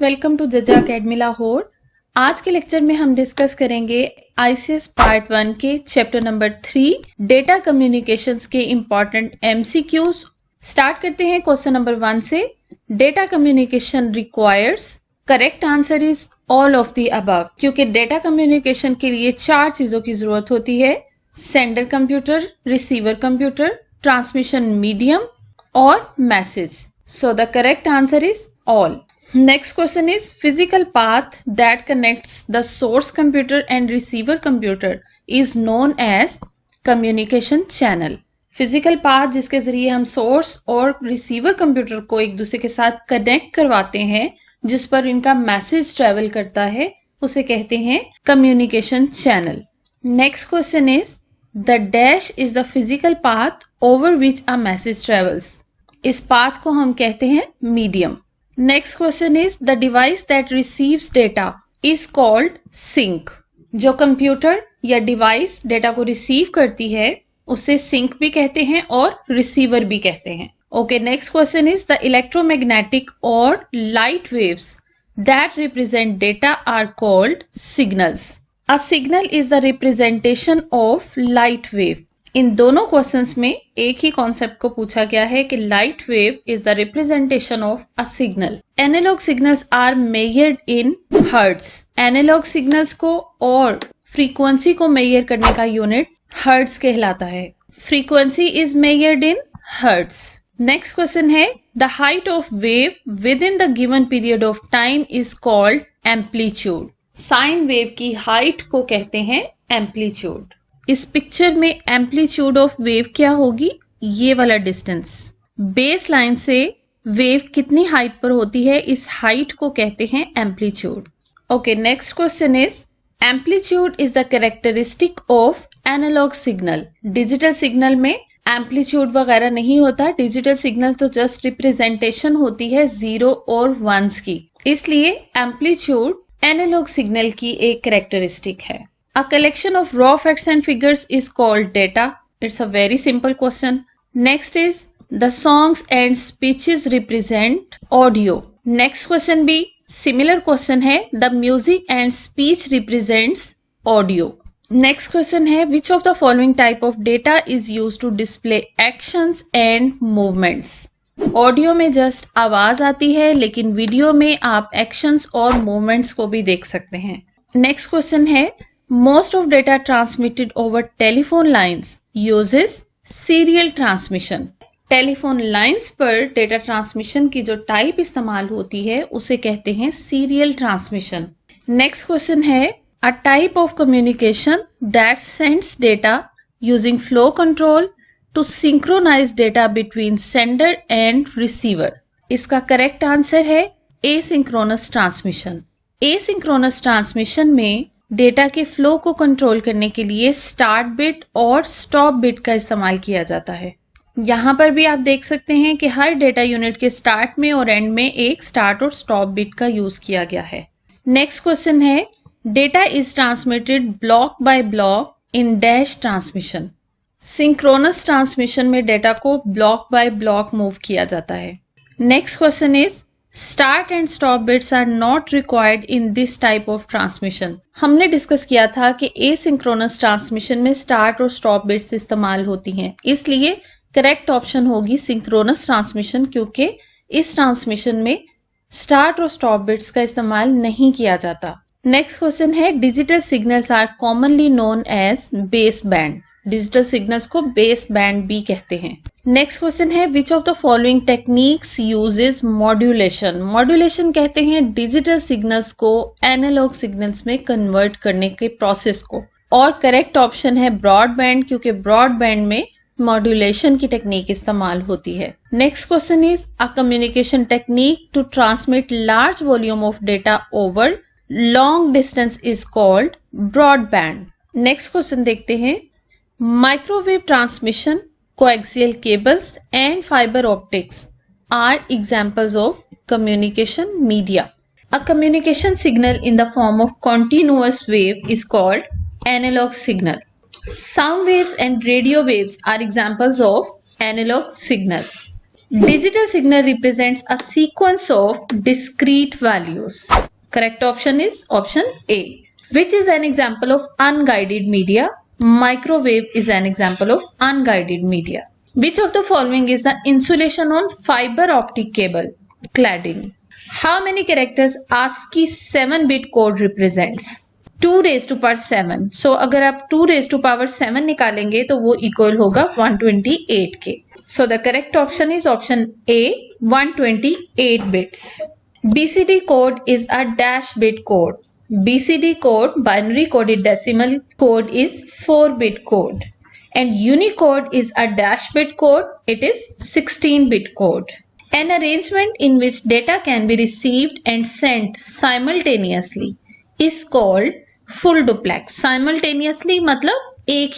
Welcome to जजा academy Lahore. आज के लेक्चर में हम डिस्कस करेंगे आईसीएस पार्ट 1 के चैप्टर नंबर 3 डेटा कम्युनिकेशंस के इंपॉर्टेंट एमसीक्यूज। स्टार्ट करते हैं क्वेश्चन नंबर 1 से। Data communication requires, correct answer is all of the above. क्योंकि डेटा कम्युनिकेशन के लिए 4 चीजों की जरूरत होती है: sender computer, receiver computer, transmission medium और message. So the correct answer is all. Next question is physical path that connects the source computer and receiver computer is known as communication channel. Physical path जिसके जरिए हम source और receiver computer को एक दूसरे के साथ connect करवाते हैं, जिस पर इनका मैसेज ट्रेवल करता है, उसे कहते हैं communication channel. Next question is the dash is the physical path over which a message travels. इस path को हम कहते हैं medium. Next question is the device that receives data is called sink. जो कंप्यूटर या डिवाइस डेटा को receive करती है उसे सिंक भी कहते हैं और रिसीवर भी कहते हैं। Okay, next question is the electromagnetic और light waves that represent data are called signals. A signal is the representation of light wave. इन दोनों क्वेश्चंस में एक ही कॉन्सेप्ट को पूछा गया है कि light wave is the representation of a signal. Analog signals are measured in hertz. Analog signals को और फ्रीक्वेंसी को मेजर करने का यूनिट हर्ट्ज कहलाता है। Frequency is measured in hertz. Next question है the height of wave within the given period of time is called amplitude. Sine wave की height को कहते हैं एम्पलीट्यूड। इस पिक्चर में एम्पलीट्यूड ऑफ वेव क्या होगी? ये वाला डिस्टेंस। बेस लाइन से वेव कितनी हाइट पर होती है, इस हाइट को कहते हैं amplitude. Okay, next question is amplitude is the characteristic of analog signal. Digital signal में एम्पलीट्यूड वगैरह नहीं होता। डिजिटल सिग्नल तो जस्ट रिप्रेजेंटेशन होती है जीरो और वंस की, इसलिए एम्पलीट्यूड एनालॉग सिग्नल की एक कैरेक्टरिस्टिक है। A collection of raw facts and figures is called data. It's a very simple question. Next is the songs and speeches represent audio. Next question भी similar question है, the music and speech represents audio. Next question है which of the following type of data is used to display actions and movements. Audio में just आवाज आती है, लेकिन video में आप एक्शंस और मूवमेंट्स को भी देख सकते हैं। नेक्स्ट क्वेश्चन है Most of data transmitted over telephone lines uses serial transmission. Telephone lines पर डेटा ट्रांसमिशन की जो टाइप इस्तेमाल होती है उसे कहते हैं सीरियल ट्रांसमिशन। नेक्स्ट क्वेश्चन है a type of communication that sends data using flow control to synchronise data between sender and receiver. इसका करेक्ट आंसर है एसिंक्रोनस ट्रांसमिशन। एसिंक्रोनस ट्रांसमिशन में डेटा के फ्लो को कंट्रोल करने के लिए स्टार्ट बिट और स्टॉप बिट का इस्तेमाल किया जाता है। यहाँ पर भी आप देख सकते हैं कि हर डेटा यूनिट के स्टार्ट में और एंड में एक स्टार्ट और स्टॉप बिट का यूज किया गया है। नेक्स्ट क्वेश्चन है data is transmitted block by block in dash transmission. Synchronous transmission में डेटा को ब्लॉक बाय ब्लॉक मूव किया जाता है। Next question is start and stop bits are not required in this type of transmission. हमने discuss किया था कि asynchronous transmission में स्टार्ट और स्टॉप बिट्स इस्तेमाल होती हैं, इसलिए करेक्ट ऑप्शन होगी सिंक्रोनस ट्रांसमिशन, क्योंकि इस ट्रांसमिशन में स्टार्ट और स्टॉप बिट्स का इस्तेमाल नहीं किया जाता। नेक्स्ट क्वेश्चन है digital signals are commonly known as base band. Digital signals को बेस बैंड भी कहते हैं। नेक्स्ट क्वेश्चन है which of the following techniques uses modulation. Modulation कहते हैं डिजिटल सिग्नल्स को एनालॉग सिग्नल्स में कन्वर्ट करने के प्रोसेस को, और करेक्ट ऑप्शन है ब्रॉडबैंड, क्योंकि ब्रॉडबैंड में मॉड्यूलेशन की टेक्निक इस्तेमाल होती है। Next question is a communication technique to transmit large volume of data over long distance is called broadband. Next question देखते हैं microwave transmission, coaxial cables and fiber optics are examples of communication media. A communication signal in the form of continuous wave is called analog signal. Sound waves and radio waves are examples of analog signal. Digital signal represents a sequence of discrete values. Correct option is option A. Which is an example of unguided media? Microwave is an example of unguided media. Which of the following is the insulation on fiber optic cable? Cladding. How many characters ASCII 7-bit code represents? 2 raised to power 7. So अगर आप 2 raised to power 7 निकालेंगे तो वो equal होगा 128 के. So the correct option is option A, 128 bits. BCD code is a dash bit code. BCD code, binary coded decimal code, is 4-bit code. And Unicode is a dash bit code. It is 16-bit code. An arrangement in which data can be received and sent simultaneously is called full duplex. Simultaneously मतलब एक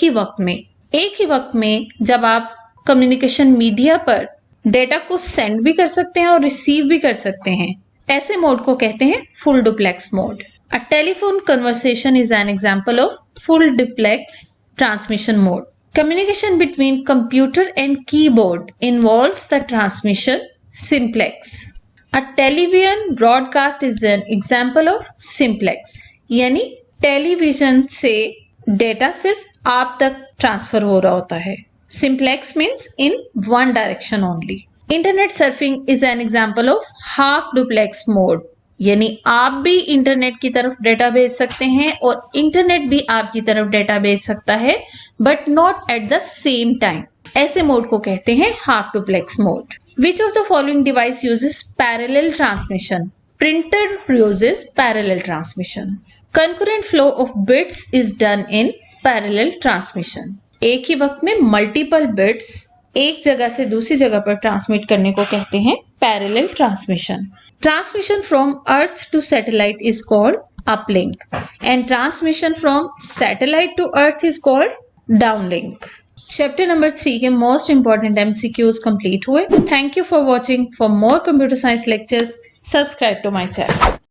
ही वक्त में जब आप communication media पर data को send भी कर सकते हैं और रिसीव भी कर सकते हैं, ऐसे मोड को कहते हैं full duplex mode. A telephone conversation is an example of full duplex transmission mode. Communication between computer and keyboard involves the transmission simplex. A television broadcast is an example of simplex. यानी television से data सिर्फ आप तक transfer हो रहा होता है. Simplex means in one direction only. Internet surfing is an example of half duplex mode. यानी आप भी इंटरनेट की तरफ डेटा भेज सकते हैं और इंटरनेट भी आपकी तरफ डेटा भेज सकता है, but not at the same time. ऐसे मोड को कहते हैं half duplex mode. Which of the following device uses parallel transmission? Printer uses parallel transmission. Concurrent flow of bits is done in parallel transmission. एक ही वक्त में multiple bits एक जगह से दूसरी जगह पर ट्रांसमिट करने को कहते हैं parallel transmission. Transmission from Earth to satellite is called uplink, and transmission from satellite to Earth is called downlink. Chapter number 3 के most important MCQs complete हुए. Thank you for watching. For more computer science lectures, subscribe to my channel.